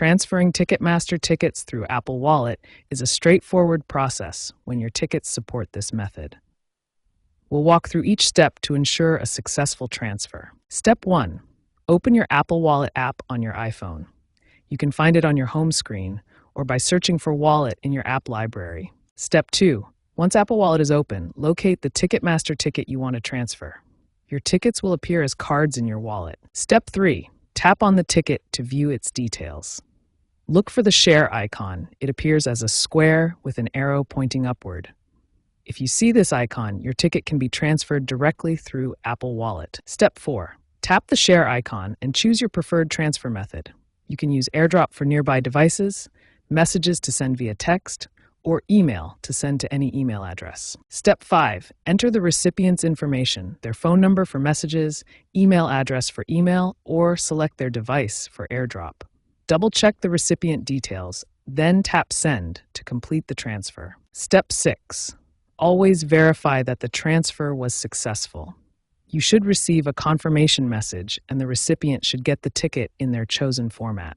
Transferring Ticketmaster tickets through Apple Wallet is a straightforward process when your tickets support this method. We'll walk through each step to ensure a successful transfer. Step 1. Open your Apple Wallet app on your iPhone. You can find it on your home screen or by searching for Wallet in your app library. Step 2. Once Apple Wallet is open, locate the Ticketmaster ticket you want to transfer. Your tickets will appear as cards in your wallet. Step 3. Tap on the ticket to view its details. Look for the share icon. It appears as a square with an arrow pointing upward. If you see this icon, your ticket can be transferred directly through Apple Wallet. Step 4. Tap the share icon and choose your preferred transfer method. You can use AirDrop for nearby devices, messages to send via text, or email to send to any email address. Step 5. Enter the recipient's information, their phone number for messages, email address for email, or select their device for AirDrop. Double-check the recipient details, then tap Send to complete the transfer. Step 6. Always verify that the transfer was successful. You should receive a confirmation message, and the recipient should get the ticket in their chosen format.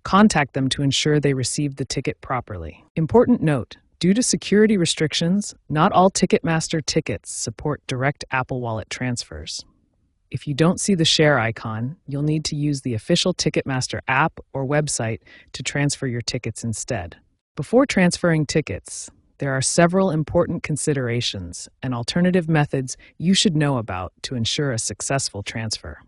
Contact them to ensure they received the ticket properly. Important note, due to security restrictions, not all Ticketmaster tickets support direct Apple Wallet transfers. If you don't see the share icon, you'll need to use the official Ticketmaster app or website to transfer your tickets instead. Before transferring tickets, there are several important considerations and alternative methods you should know about to ensure a successful transfer.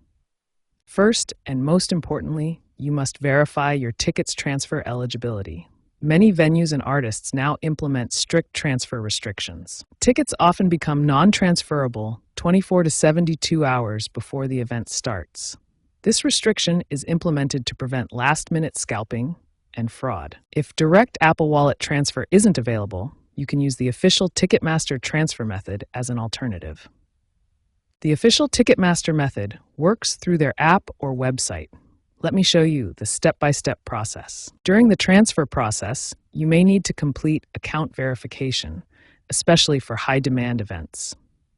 First, and most importantly, you must verify your ticket's transfer eligibility. Many venues and artists now implement strict transfer restrictions. Tickets often become non-transferable 24 to 72 hours before the event starts. This restriction is implemented to prevent last-minute scalping and fraud. If direct Apple Wallet transfer isn't available, you can use the official Ticketmaster transfer method as an alternative. The official Ticketmaster method works through their app or website. Let me show you the step-by-step process. During the transfer process, you may need to complete account verification, especially for high-demand events.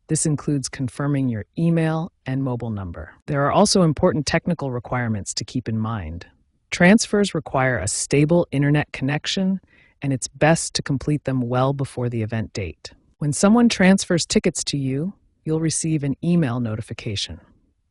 This includes confirming your email and mobile number. There are also important technical requirements to keep in mind. Transfers require a stable internet connection, and it's best to complete them well before the event date. When someone transfers tickets to you, you'll receive an email notification.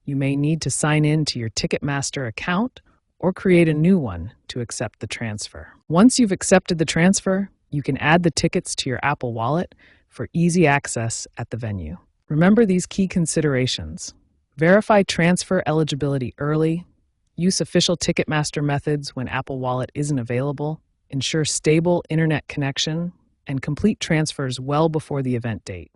You may need to sign in to your Ticketmaster account or create a new one to accept the transfer. Once you've accepted the transfer, you can add the tickets to your Apple Wallet for easy access at the venue. Remember these key considerations. Verify transfer eligibility early, use official Ticketmaster methods when Apple Wallet isn't available, ensure stable internet connection, and complete transfers well before the event date.